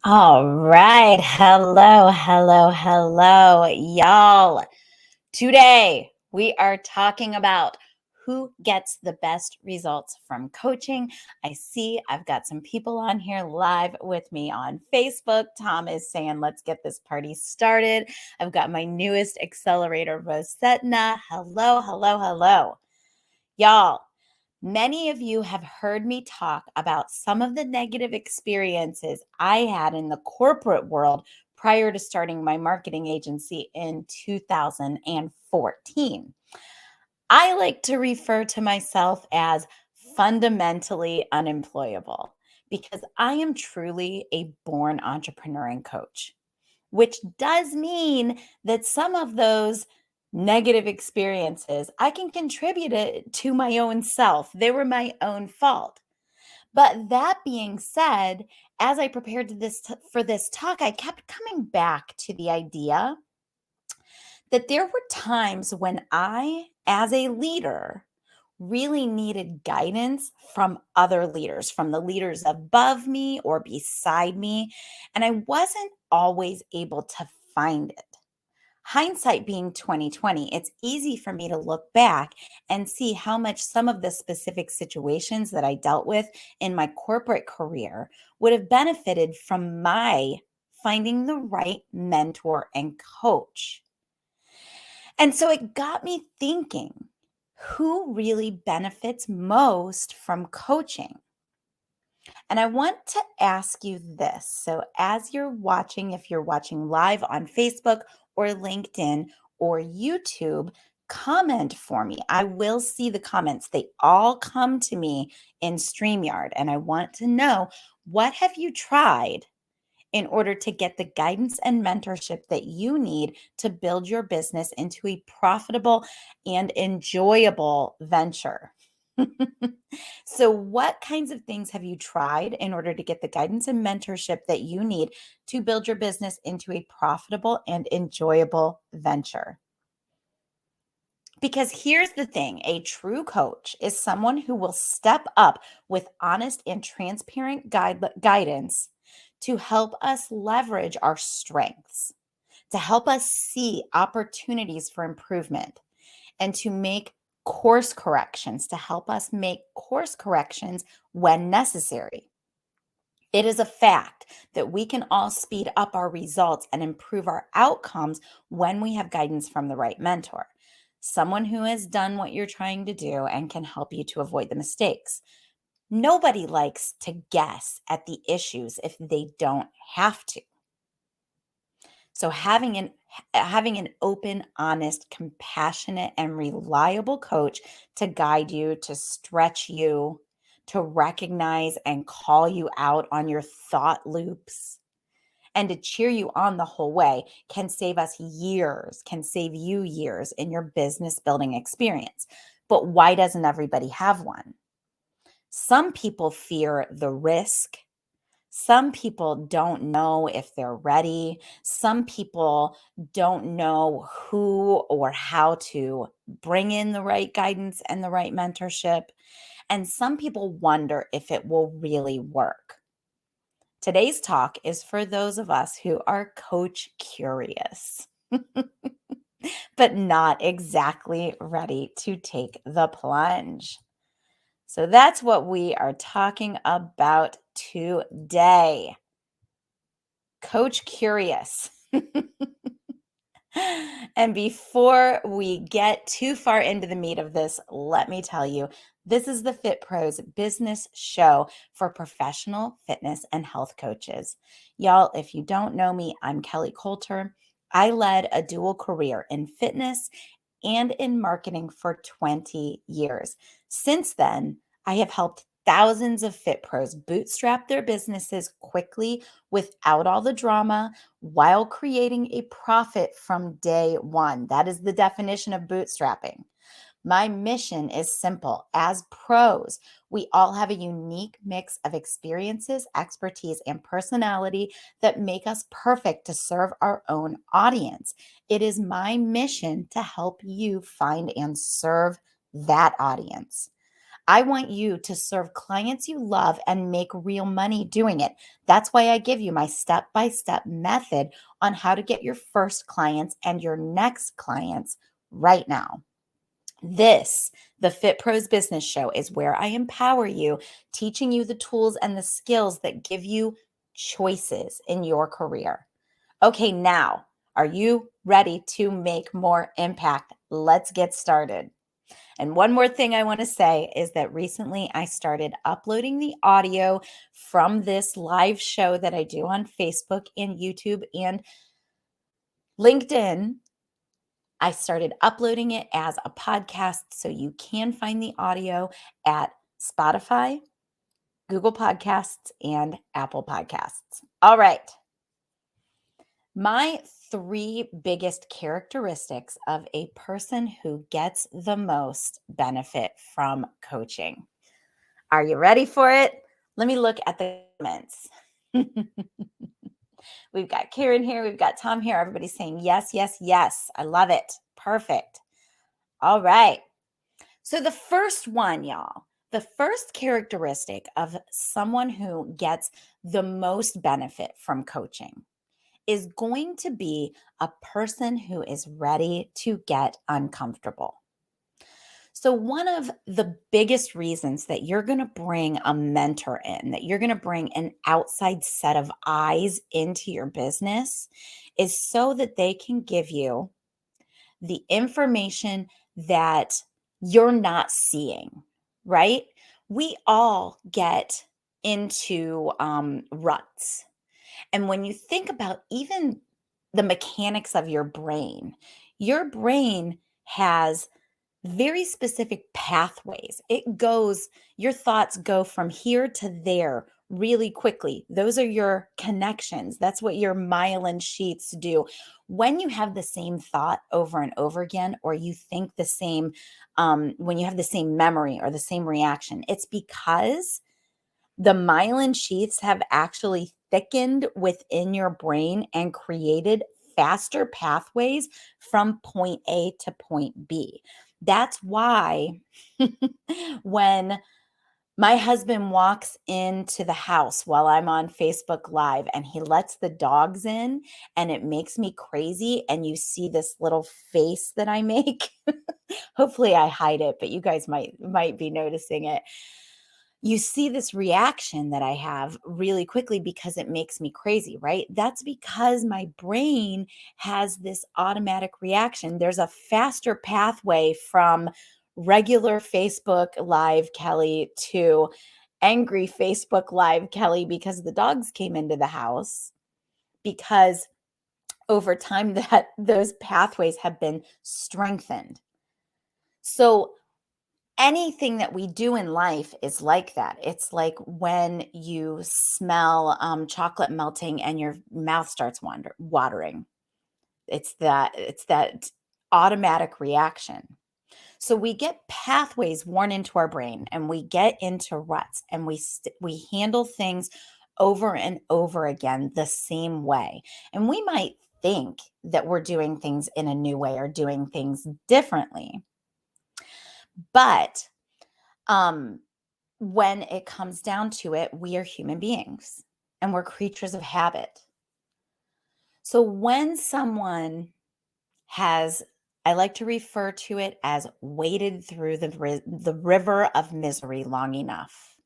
All right. Hello, hello, hello, y'all. Today, we are talking about who gets the best results from coaching. I see I've got some people on here live with me on Facebook. Tom is saying, let's get this party started. I've got my newest accelerator, Rosetna. Hello, hello, hello. Y'all, many of you have heard me talk about some of the negative experiences I had in the corporate world prior to starting my marketing agency in 2014. I like to refer to myself as fundamentally unemployable because I am truly a born entrepreneur and coach, which does mean that some of those negative experiences I can contribute it to my own self. They were my own fault. But that being said, as I prepared for this talk, I kept coming back to the idea that there were times when I, as a leader, really needed guidance from other leaders, from the leaders above me or beside me. And I wasn't always able to find it. Hindsight being 2020, it's easy for me to look back and see how much some of the specific situations that I dealt with in my corporate career would have benefited from my finding the right mentor and coach. And so it got me thinking, who really benefits most from coaching? And I want to ask you this. So, as you're watching, if you're watching live on Facebook or LinkedIn or YouTube, comment for me. I will see the comments. They all come to me in StreamYard. And I want to know, what have you tried in order to get the guidance and mentorship that you need to build your business into a profitable and enjoyable venture? So, what kinds of things have you tried in order to get the guidance and mentorship that you need to build your business into a profitable and enjoyable venture? Because here's the thing, a true coach is someone who will step up with honest and transparent guidance to help us leverage our strengths, to help us see opportunities for improvement, and to make course corrections, to help us make course corrections when necessary. It is a fact that we can all speed up our results and improve our outcomes when we have guidance from the right mentor, someone who has done what you're trying to do and can help you to avoid the mistakes. Nobody likes to guess at the issues if they don't have to. So having an open, honest, compassionate, and reliable coach to guide you, to stretch you, to recognize and call you out on your thought loops, and to cheer you on the whole way can save us years, can save you years in your business building experience. But why doesn't everybody have one? Some people fear the risk. Some people don't know if they're ready. Some people don't know who or how to bring in the right guidance and the right mentorship. And some people wonder if it will really work. Today's talk is for those of us who are coach curious, but not exactly ready to take the plunge. So that's what we are talking about today. Coach curious. And before we get too far into the meat of this, let me tell you, this is the Fit Pros business show for professional fitness and health coaches. Y'all, if you don't know me, I'm Kelly Coulter. I led a dual career in fitness and in marketing for 20 years. Since then, I have helped thousands of Fit Pros bootstrap their businesses quickly without all the drama while creating a profit from day one. That is the definition of bootstrapping. My mission is simple. As pros, we all have a unique mix of experiences, expertise, and personality that make us perfect to serve our own audience. It is my mission to help you find and serve that audience. I want you to serve clients you love and make real money doing it. That's why I give you my step by step method on how to get your first clients and your next clients right now. This, the Fit Pros Business Show, is where I empower you, teaching you the tools and the skills that give you choices in your career. Okay, now, are you ready to make more impact? Let's get started. And one more thing I want to say is that recently I started uploading the audio from this live show that I do on Facebook and YouTube and LinkedIn. I started uploading it as a podcast, so you can find the audio at Spotify, Google Podcasts, and Apple Podcasts. All right. My three biggest characteristics of a person who gets the most benefit from coaching. Are you ready for it? Let me look at the comments. We've got Karen here. We've got Tom here. Everybody's saying yes, yes, yes. I love it. Perfect. All right. So the first one, y'all, the first characteristic of someone who gets the most benefit from coaching is going to be a person who is ready to get uncomfortable. So, one of the biggest reasons that you're going to bring a mentor in, that you're going to bring an outside set of eyes into your business, is so that they can give you the information that you're not seeing, right? We all get into ruts. And when you think about even the mechanics of your brain has very specific pathways. Your thoughts go from here to there really quickly. Those are your connections. That's what your myelin sheaths do. When you have the same thought over and over again, or you think the same, when you have the same memory or the same reaction, it's because the myelin sheaths have actually thickened within your brain and created faster pathways from point A to point B. That's why when my husband walks into the house while I'm on Facebook Live and he lets the dogs in and it makes me crazy, and you see this little face that I make. Hopefully I hide it, but you guys might be noticing it. You see this reaction that I have really quickly because it makes me crazy, right? That's because my brain has this automatic reaction. There's a faster pathway from regular Facebook Live Kelly to angry Facebook Live Kelly because the dogs came into the house, because over time that those pathways have been strengthened. So anything that we do in life is like that. It's like when you smell chocolate melting and your mouth starts watering. It's that automatic reaction. So we get pathways worn into our brain, and we get into ruts, and we handle things over and over again the same way. And we might think that we're doing things in a new way or doing things differently. But um, when it comes down to it, we are human beings and we're creatures of habit. So when someone has, I like to refer to it as waded through the river of misery long enough.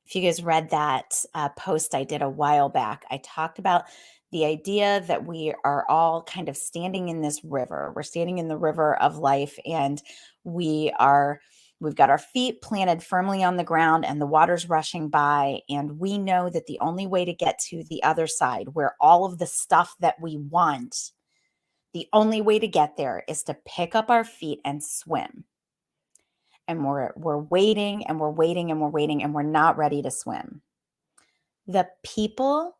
If you guys read that post I did a while back, I talked about the idea that we are all kind of standing in this river. We're standing in the river of life, and we've got our feet planted firmly on the ground, and the water's rushing by, and we know that the only way to get to the other side, where all of the stuff that we want, the only way to get there is to pick up our feet and swim. And we're waiting and we're waiting and we're waiting, and we're not ready to swim. The people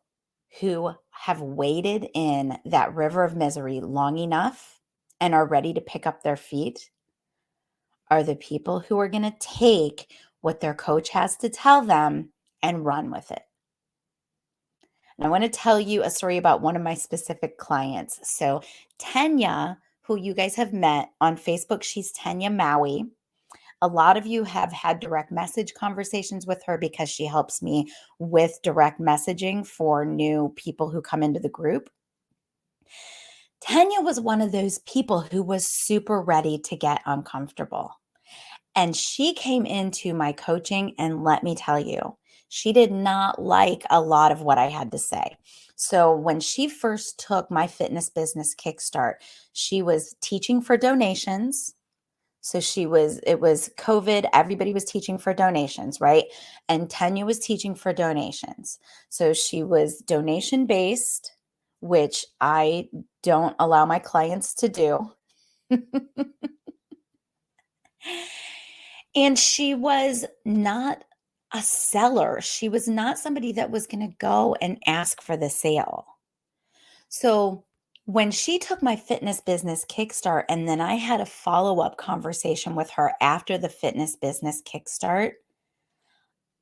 who have waded in that river of misery long enough and are ready to pick up their feet are the people who are going to take what their coach has to tell them and run with it. And I want to tell you a story about one of my specific clients. So Tanya, who you guys have met on Facebook, she's Tanya Maui. A lot of you have had direct message conversations with her because she helps me with direct messaging for new people who come into the group. Tanya was one of those people who was super ready to get uncomfortable. And she came into my coaching, and let me tell you, she did not like a lot of what I had to say. So when she first took my fitness business kickstart, she was teaching for donations. So it was COVID, everybody was teaching for donations, right? And Tanya was teaching for donations. So she was donation based, which I don't allow my clients to do. And she was not a seller. She was not somebody that was going to go and ask for the sale. So when she took my fitness business kickstart, and then I had a follow up conversation with her after the fitness business kickstart,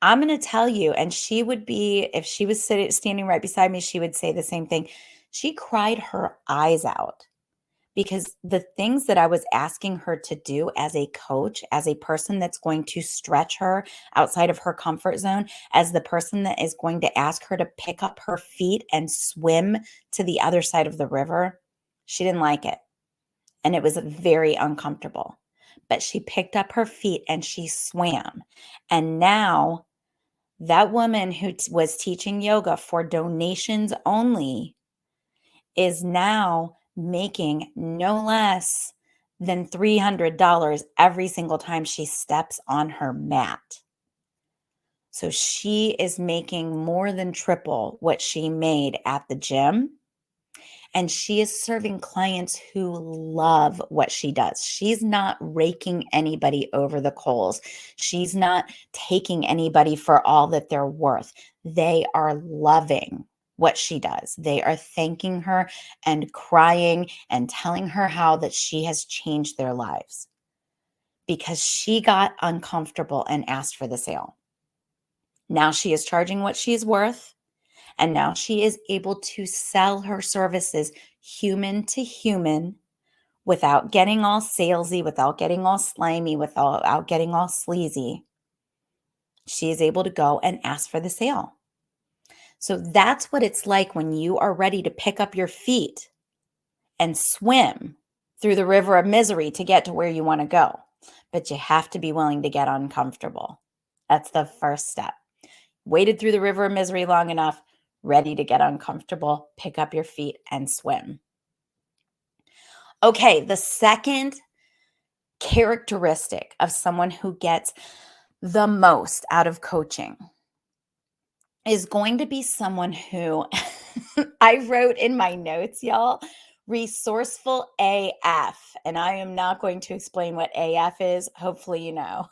I'm going to tell you, and she would be, if she was standing right beside me, she would say the same thing. She cried her eyes out because the things that I was asking her to do as a coach, as a person that's going to stretch her outside of her comfort zone, as the person that is going to ask her to pick up her feet and swim to the other side of the river, she didn't like it. And it was very uncomfortable. But she picked up her feet and she swam. And now that woman who was teaching yoga for donations only is now making no less than $300 every single time she steps on her mat. So she is making more than triple what she made at the gym. And she is serving clients who love what she does. She's not raking anybody over the coals. She's not taking anybody for all that they're worth. They are loving what she does. They are thanking her and crying and telling her how that she has changed their lives because she got uncomfortable and asked for the sale. Now she is charging what she's worth. And now she is able to sell her services human to human without getting all salesy, without getting all slimy, without getting all sleazy. She is able to go and ask for the sale. So that's what it's like when you are ready to pick up your feet and swim through the river of misery to get to where you want to go. But you have to be willing to get uncomfortable. That's the first step. Waded through the river of misery long enough, ready to get uncomfortable, pick up your feet and swim. Okay, the second characteristic of someone who gets the most out of coaching is going to be someone who I wrote in my notes, y'all, resourceful AF. And I am not going to explain what AF is. Hopefully, you know.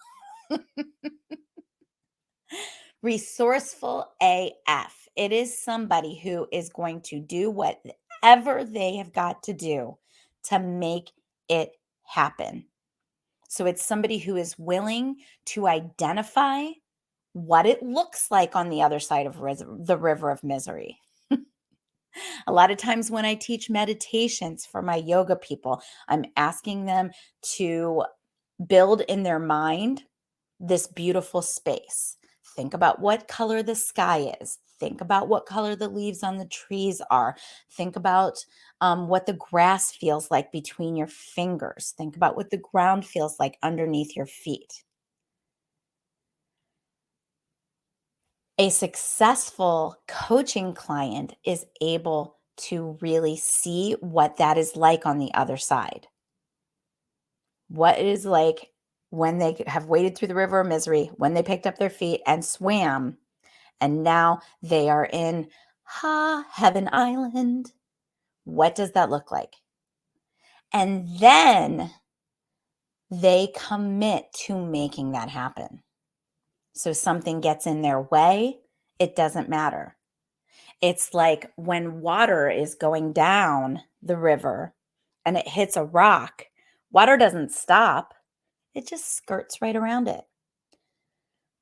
Resourceful AF. It is somebody who is going to do whatever they have got to do to make it happen. So it's somebody who is willing to identify what it looks like on the other side of the river of misery. A lot of times when I teach meditations for my yoga people, I'm asking them to build in their mind this beautiful space. Think about what color the sky is. Think about what color the leaves on the trees are. Think about what the grass feels like between your fingers. Think about what the ground feels like underneath your feet. A successful coaching client is able to really see what that is like on the other side. What it is like when they have waded through the river of misery, when they picked up their feet and swam, and now they are in Heaven Island. What does that look like? And then they commit to making that happen. So something gets in their way, it doesn't matter. It's like when water is going down the river and it hits a rock, water doesn't stop, it just skirts right around it.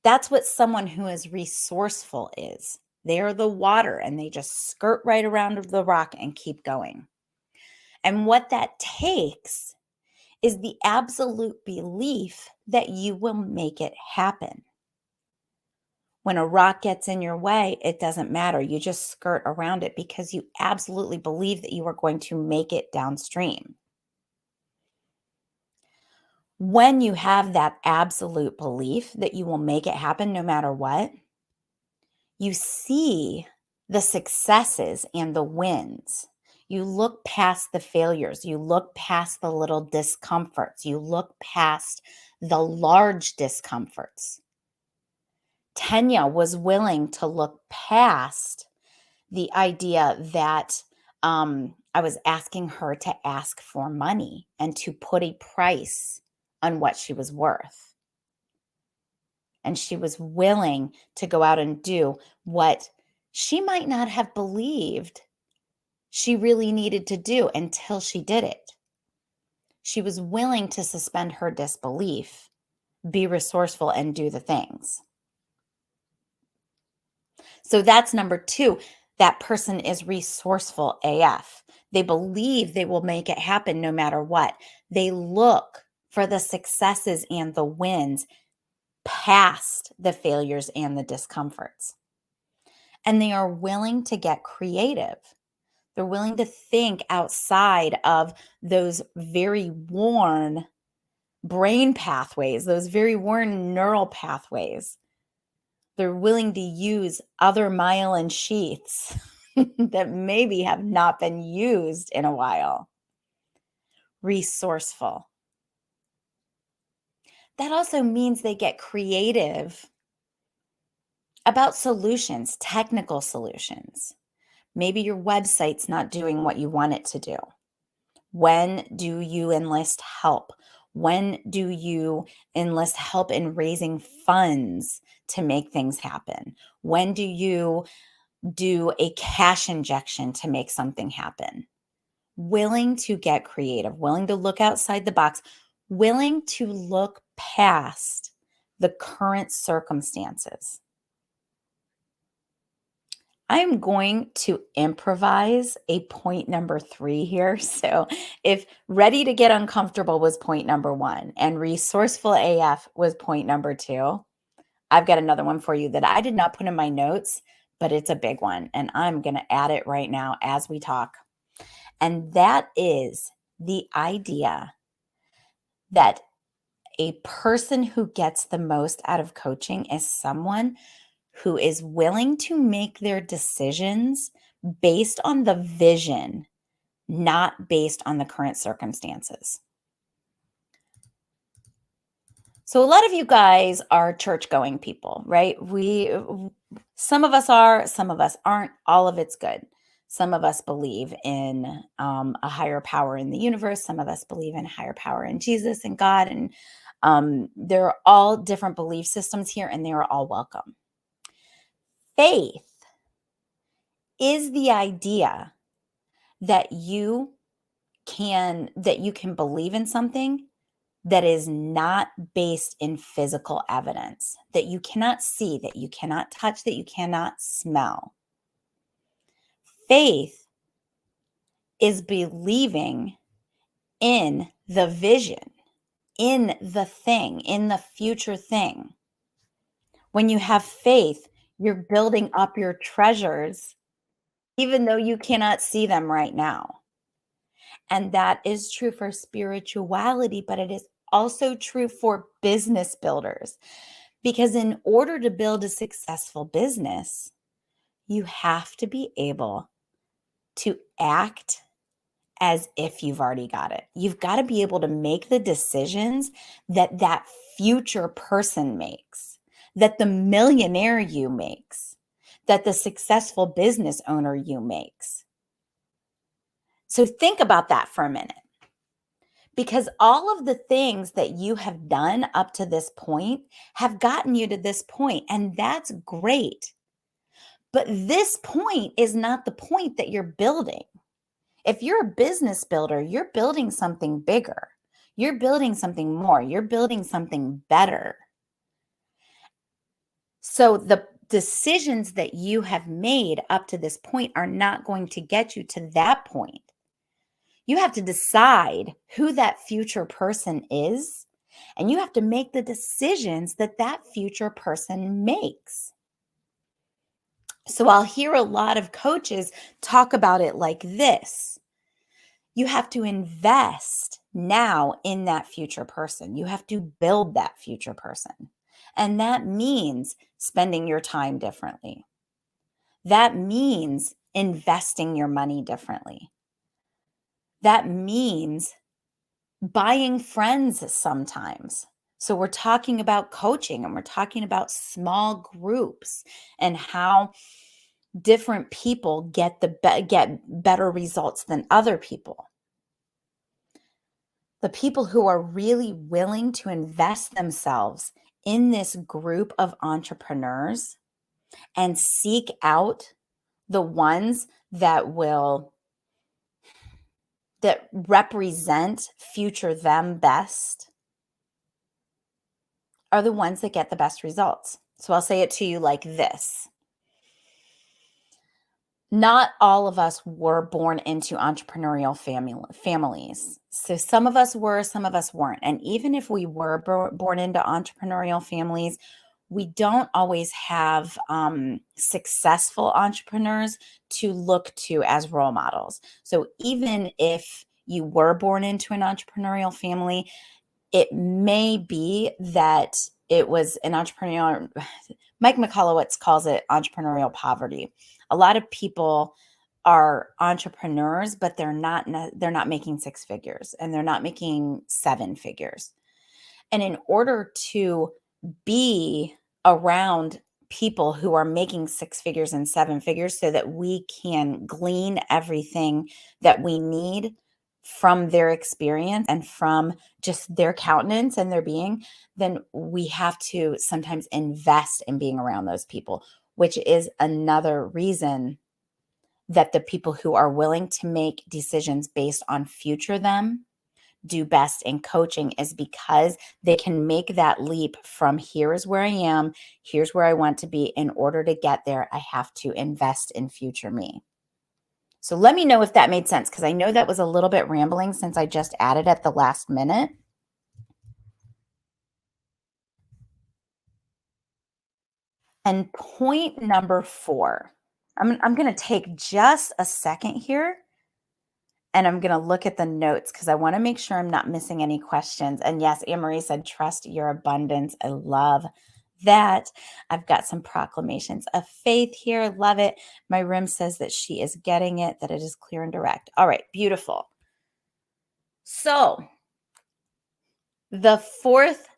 That's what someone who is resourceful is. They are the water and they just skirt right around the rock and keep going. And what that takes is the absolute belief that you will make it happen. When a rock gets in your way, it doesn't matter. You just skirt around it because you absolutely believe that you are going to make it downstream. When you have that absolute belief that you will make it happen no matter what, you see the successes and the wins. You look past the failures. You look past the little discomforts. You look past the large discomforts. Tanya was willing to look past the idea that I was asking her to ask for money and to put a price on what she was worth. And she was willing to go out and do what she might not have believed she really needed to do until she did it. She was willing to suspend her disbelief, be resourceful, and do the things. So that's number two. That person is resourceful AF. They believe they will make it happen no matter what. They look for the successes and the wins past the failures and the discomforts. And they are willing to get creative. They're willing to think outside of those very worn brain pathways, those very worn neural pathways. They're willing to use other myelin sheaths that maybe have not been used in a while. Resourceful. That also means they get creative about solutions, technical solutions. Maybe your website's not doing what you want it to do. When do you enlist help? When do you enlist help in raising funds to make things happen? When do you do a cash injection to make something happen? Willing to get creative, willing to look outside the box, willing to look past the current circumstances. I'm going to improvise a point number 3 here. So, if ready to get uncomfortable was point number 1 and resourceful AF was point number 2, I've got another one for you that I did not put in my notes, but it's a big one. And I'm going to add it right now as we talk. And that is the idea that a person who gets the most out of coaching is someone who is willing to make their decisions based on the vision, not based on the current circumstances. So a lot of you guys are church-going people, right? Some of us are, some of us aren't. All of it's good. Some of us believe in a higher power in the universe. Some of us believe in higher power in Jesus and God. And there are all different belief systems here, and they are all welcome. Faith is the idea that you can believe in something that is not based in physical evidence, that you cannot see, that you cannot touch, that you cannot smell. Faith is believing in the vision, in the thing, in the future thing. When you have faith, you're building up your treasures, even though you cannot see them right now. And that is true for spirituality, but it is also true for business builders. Because in order to build a successful business, you have to be able to act as if you've already got it. You've got to be able to make the decisions that that future person makes, that the millionaire you makes, that the successful business owner you makes. So think about that for a minute. Because all of the things that you have done up to this point have gotten you to this point, and that's great. But this point is not the point that you're building. If you're a business builder, you're building something bigger. You're building something more. You're building something better. So the decisions that you have made up to this point are not going to get you to that point. You have to decide who that future person is, and you have to make the decisions that that future person makes. So I'll hear a lot of coaches talk about it like this. You have to invest now in that future person. You have to build that future person. And that means spending your time differently. That means investing your money differently. That means buying friends sometimes. So we're talking about coaching and we're talking about small groups and how different people get better results than other people. The people who are really willing to invest themselves in this group of entrepreneurs and seek out the ones that represent future them best are the ones that get the best results. So I'll say it to you like this. Not all of us were born into entrepreneurial families. So some of us were, some of us weren't. And even if we were born into entrepreneurial families, we don't always have successful entrepreneurs to look to as role models. So even if you were born into an entrepreneurial family, it may be that it was an entrepreneurial. Mike Michalowicz calls it entrepreneurial poverty. A lot of people are entrepreneurs, but they're not making six figures and they're not making seven figures. And in order to be around people who are making six figures and seven figures so that we can glean everything that we need from their experience and from just their countenance and their being, then we have to sometimes invest in being around those people, which is another reason that the people who are willing to make decisions based on future them do best in coaching is because they can make that leap from here is where I am, here's where I want to be. In order to get there, I have to invest in future me. So let me know if that made sense, because I know that was a little bit rambling since I just added at the last minute. And point number 4, I'm going to take just a second here and I'm going to look at the notes because I want to make sure I'm not missing any questions. And yes, Anne-Marie said, trust your abundance. I love that. I've got some proclamations of faith here. Love it. My rim says that she is getting it, that it is clear and direct. All right, beautiful. So the fourth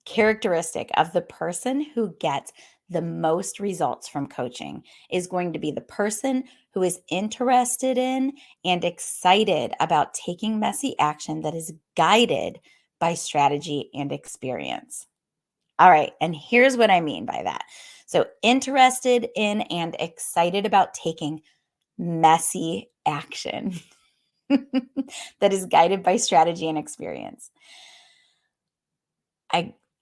characteristic of the person who gets the most results from coaching is going to be the person who is interested in and excited about taking messy action that is guided by strategy and experience. All right, and here's what I mean by that. So, interested in and excited about taking messy action that is guided by strategy and experience.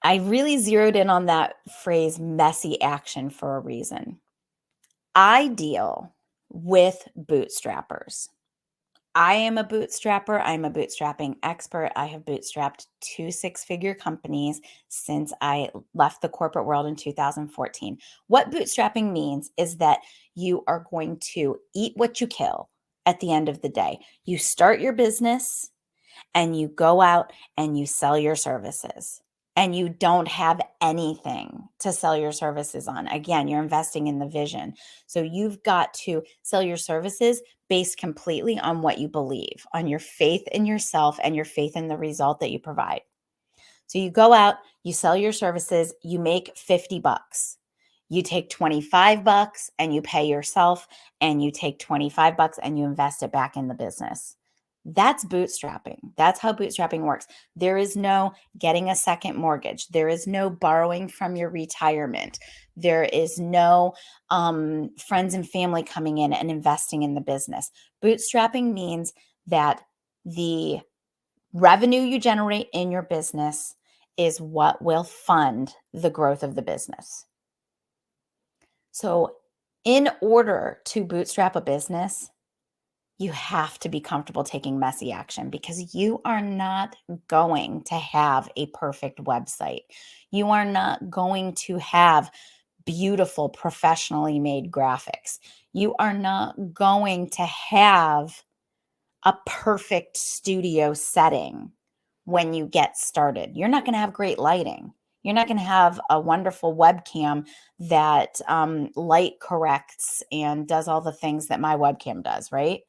I really zeroed in on that phrase messy action for a reason. I deal with bootstrappers. I am a bootstrapper. I'm a bootstrapping expert. I have bootstrapped 2 six-figure companies since I left the corporate world in 2014. What bootstrapping means is that you are going to eat what you kill at the end of the day. You start your business and you go out and you sell your services. And you don't have anything to sell your services on. Again, you're investing in the vision. So you've got to sell your services based completely on what you believe, on your faith in yourself and your faith in the result that you provide. So you go out, you sell your services, you make 50 bucks. You take 25 bucks and you pay yourself, and you take 25 bucks and you invest it back in the business. That's bootstrapping. That's how bootstrapping works. There is no getting a second mortgage. There is no borrowing from your retirement. There is no friends and family coming in and investing in the business. Bootstrapping means that the revenue you generate in your business is what will fund the growth of the business. So, in order to bootstrap a business, you have to be comfortable taking messy action because you are not going to have a perfect website. You are not going to have beautiful, professionally made graphics. You are not going to have a perfect studio setting when you get started. You're not going to have great lighting. You're not going to have a wonderful webcam that light corrects and does all the things that my webcam does, right?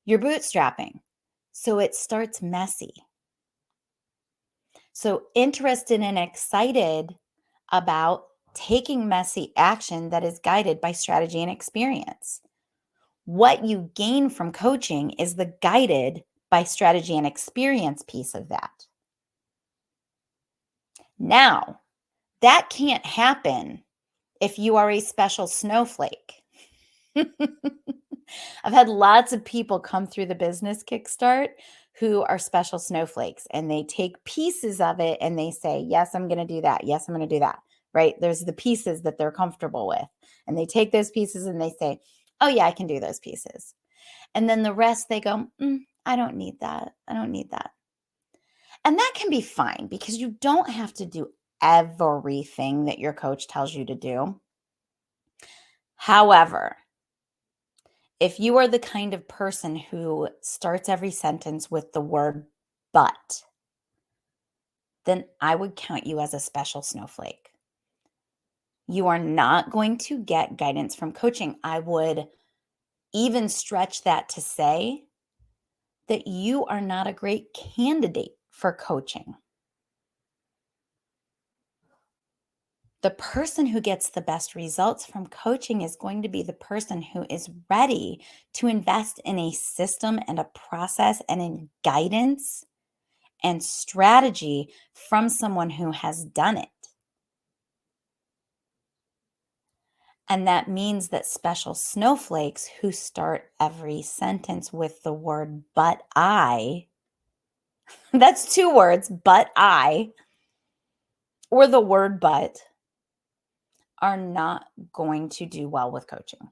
You're bootstrapping. So it starts messy. So interested and excited about taking messy action that is guided by strategy and experience. What you gain from coaching is the guided by strategy and experience piece of that. Now, that can't happen if you are a special snowflake. I've had lots of people come through the business kickstart who are special snowflakes and they take pieces of it and they say, yes, I'm going to do that. Yes, I'm going to do that. Right? There's the pieces that they're comfortable with. And they take those pieces and they say, oh, yeah, I can do those pieces. And then the rest, they go, I don't need that. I don't need that. And that can be fine because you don't have to do everything that your coach tells you to do. However, if you are the kind of person who starts every sentence with the word but, then I would count you as a special snowflake. You are not going to get guidance from coaching. I would even stretch that to say that you are not a great candidate for coaching. The person who gets the best results from coaching is going to be the person who is ready to invest in a system and a process and in guidance and strategy from someone who has done it. And that means that special snowflakes who start every sentence with the word but I, that's 2 words, but I, or the word but, are not going to do well with coaching.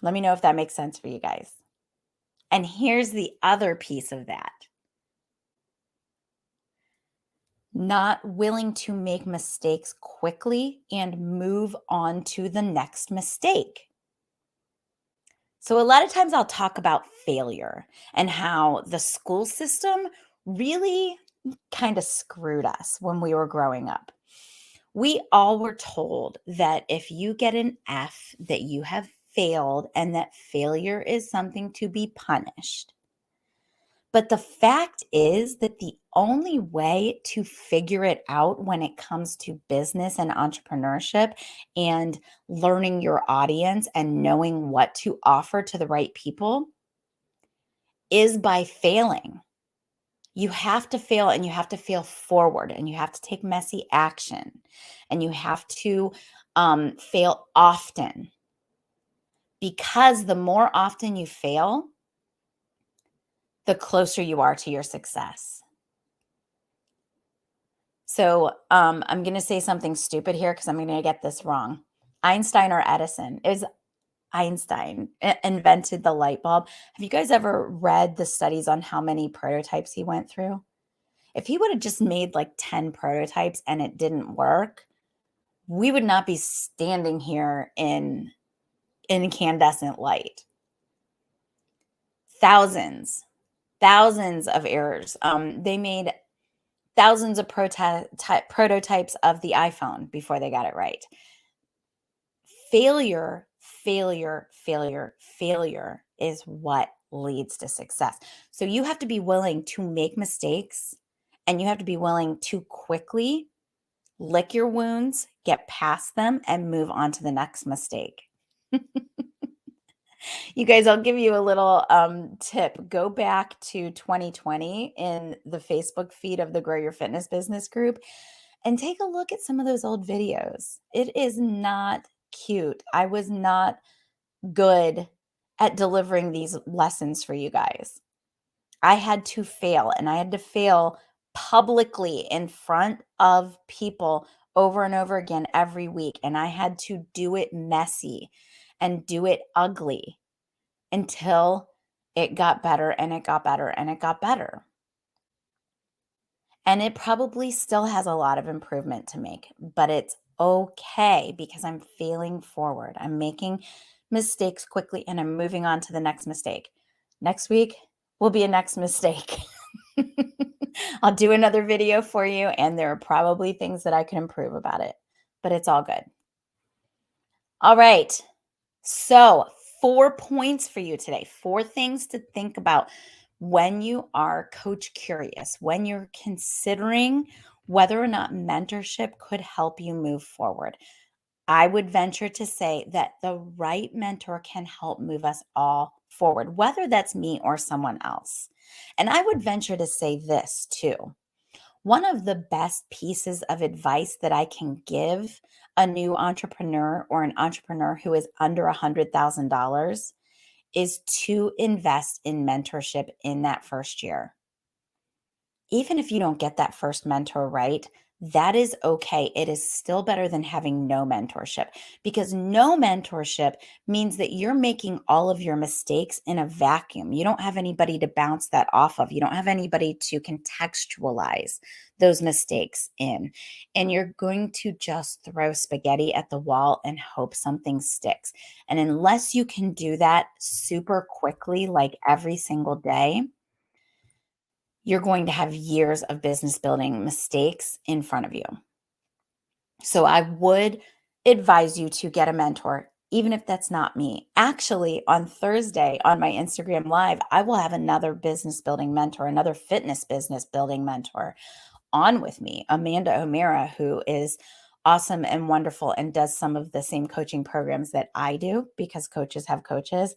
Let me know if that makes sense for you guys. And here's the other piece of that. Not willing to make mistakes quickly and move on to the next mistake. So, a lot of times I'll talk about failure and how the school system really kind of screwed us when we were growing up. We all were told that if you get an F, that you have failed and that failure is something to be punished. But the fact is that the only way to figure it out when it comes to business and entrepreneurship and learning your audience and knowing what to offer to the right people is by failing. You have to fail and you have to fail forward and you have to take messy action and you have to fail often because the more often you fail, the closer you are to your success. So I'm going to say something stupid here because I'm going to get this wrong. Einstein or Edison? Is Einstein invented the light bulb. Have you guys ever read the studies on how many prototypes he went through? If he would have just made like 10 prototypes and it didn't work, we would not be standing here in incandescent light. Thousands of errors. They made thousands of prototypes of the iPhone before they got it right. Failure is what leads to success. So you have to be willing to make mistakes and you have to be willing to quickly lick your wounds, get past them, and move on to the next mistake. You guys, I'll give you a little tip. Go back to 2020 in the Facebook feed of the Grow Your Fitness Business group and take a look at some of those old videos. It is not cute. I was not good at delivering these lessons for you guys. I had to fail and I had to fail publicly in front of people over and over again every week. And I had to do it messy and do it ugly until it got better and it got better and it got better. And it probably still has a lot of improvement to make, but it's okay because I'm failing forward. I'm making mistakes quickly and I'm moving on to the next mistake. Next week will be a next mistake. I'll do another video for you, and there are probably things that I can improve about it, but it's all good. All right. So, 4 points for you today, 4 things to think about when you are coach curious, when you're considering whether or not mentorship could help you move forward. I would venture to say that the right mentor can help move us all forward, whether that's me or someone else. And I would venture to say this too. One of the best pieces of advice that I can give a new entrepreneur or an entrepreneur who is under $100,000 is to invest in mentorship in that first year. Even if you don't get that first mentor right, that is okay. It is still better than having no mentorship, because no mentorship means that you're making all of your mistakes in a vacuum. You don't have anybody to bounce that off of. You don't have anybody to contextualize those mistakes in. And you're going to just throw spaghetti at the wall and hope something sticks. And unless you can do that super quickly, like every single day, you're going to have years of business building mistakes in front of you. So I would advise you to get a mentor, even if that's not me. Actually, on Thursday on my Instagram Live, I will have another business building mentor, another fitness business building mentor on with me, Amanda O'Meara, who is awesome and wonderful and does some of the same coaching programs that I do, because coaches have coaches.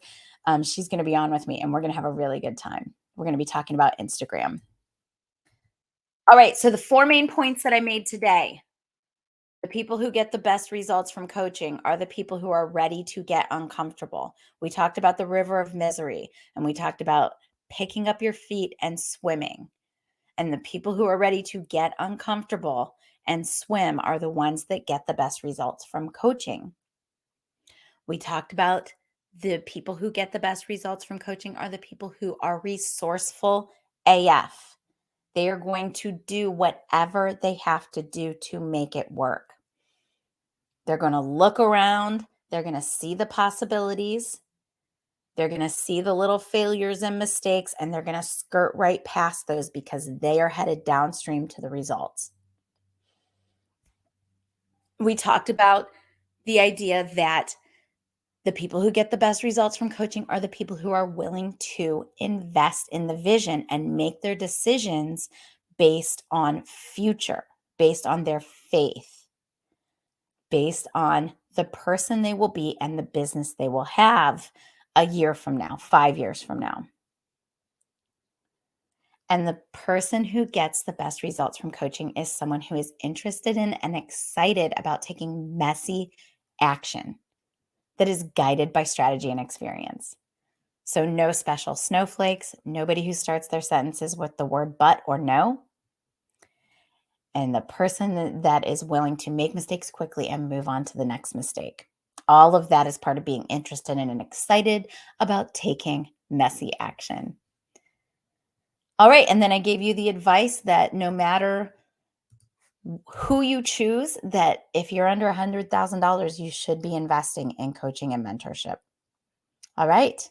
She's going to be on with me and we're going to have a really good time. We're going to be talking about Instagram. All right. So the 4 main points that I made today: the people who get the best results from coaching are the people who are ready to get uncomfortable. We talked about the river of misery, and we talked about picking up your feet and swimming. And the people who are ready to get uncomfortable and swim are the ones that get the best results from coaching. We talked about the people who get the best results from coaching are the people who are resourceful AF. They are going to do whatever they have to do to make it work. They're going to look around. They're going to see the possibilities. They're going to see the little failures and mistakes, and they're going to skirt right past those because they are headed downstream to the results. We talked about the idea that the people who get the best results from coaching are the people who are willing to invest in the vision and make their decisions based on future, based on their faith, based on the person they will be and the business they will have a year from now, 5 years from now. And the person who gets the best results from coaching is someone who is interested in and excited about taking messy action that is guided by strategy and experience. So, no special snowflakes, nobody who starts their sentences with the word but or no. And the person that is willing to make mistakes quickly and move on to the next mistake. All of that is part of being interested in and excited about taking messy action. All right. And then I gave you the advice that no matter who you choose, that if you're under $100,000, you should be investing in coaching and mentorship. All right.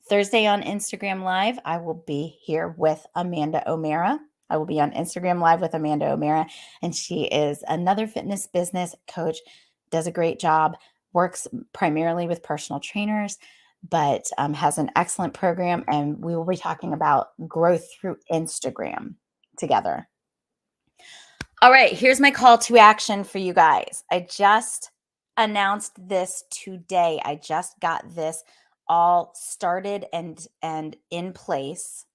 Thursday on Instagram Live, I will be here with Amanda O'Meara. I will be on Instagram Live with Amanda O'Meara, and she is another fitness business coach, does a great job, works primarily with personal trainers, but has an excellent program. And we will be talking about growth through Instagram together. All right, here's my call to action for you guys. I just announced this today. I just got this all started and in place.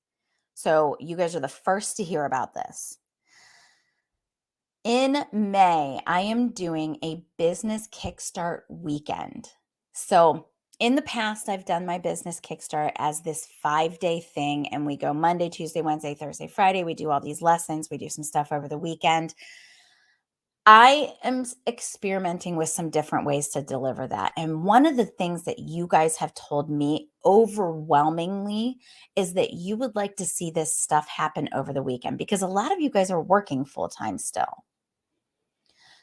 So you guys are the first to hear about this. In May, I am doing a business kickstart weekend. So in the past, I've done my business kickstart as this 5-day thing, and we go Monday, Tuesday, Wednesday, Thursday, Friday. We do all these lessons. We do some stuff over the weekend. I am experimenting with some different ways to deliver that. And one of the things that you guys have told me overwhelmingly is that you would like to see this stuff happen over the weekend because a lot of you guys are working full time still.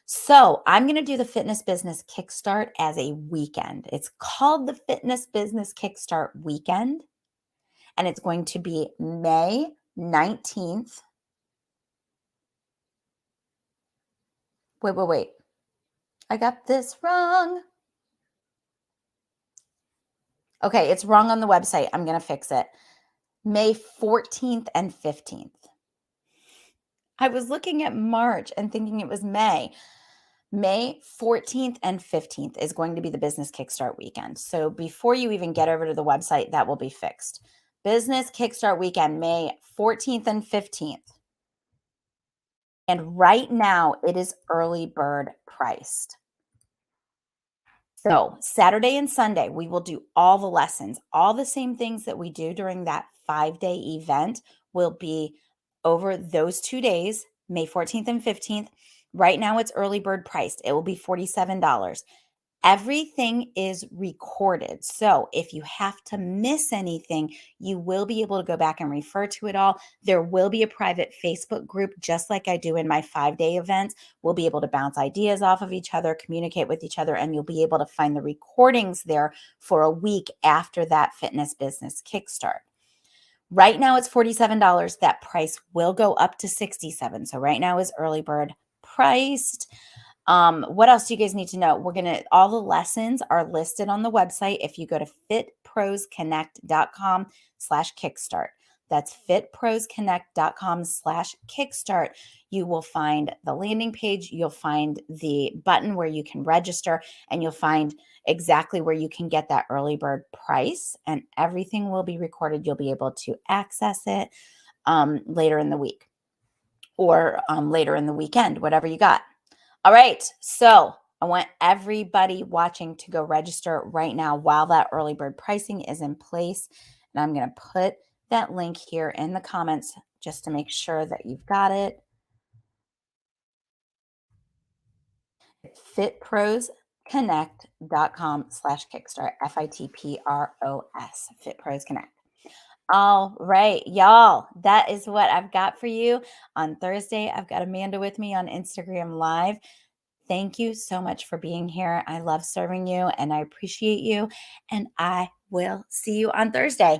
So I'm going to do the Fitness Business Kickstart as a weekend. It's called the Fitness Business Kickstart Weekend, and it's going to be May 19th. Wait. I got this wrong. Okay, it's wrong on the website. I'm going to fix it. May 14th and 15th. I was looking at March and thinking it was May. May 14th and 15th is going to be the Business Kickstart Weekend. So before you even get over to the website, that will be fixed. Business Kickstart Weekend, May 14th and 15th. And right now it is early bird priced. So Saturday and Sunday, we will do all the lessons. All the same things that we do during that 5-day event will be over those 2 days, May 14th and 15th. Right now it's early bird priced. It will be $47. Everything is recorded. So if you have to miss anything, you will be able to go back and refer to it all. There will be a private Facebook group, just like I do in my 5-day events. We'll be able to bounce ideas off of each other, communicate with each other, and you'll be able to find the recordings there for a week after that Fitness Business Kickstart. Right now it's $47. That price will go up to $67. So right now is early bird priced. What else do you guys need to know? All the lessons are listed on the website. If you go to fitprosconnect.com/kickstart, that's fitprosconnect.com/kickstart, you will find the landing page. You'll find the button where you can register, and you'll find exactly where you can get that early bird price, and everything will be recorded. You'll be able to access it later in the week or later in the weekend, whatever you got. All right. So I want everybody watching to go register right now while that early bird pricing is in place. And I'm going to put that link here in the comments just to make sure that you've got it. fitprosconnect.com/kickstart, FITPROS, Fitpros Connect. All right, y'all. That is what I've got for you on Thursday. I've got Amanda with me on Instagram Live. Thank you so much for being here. I love serving you and I appreciate you. And I will see you on Thursday.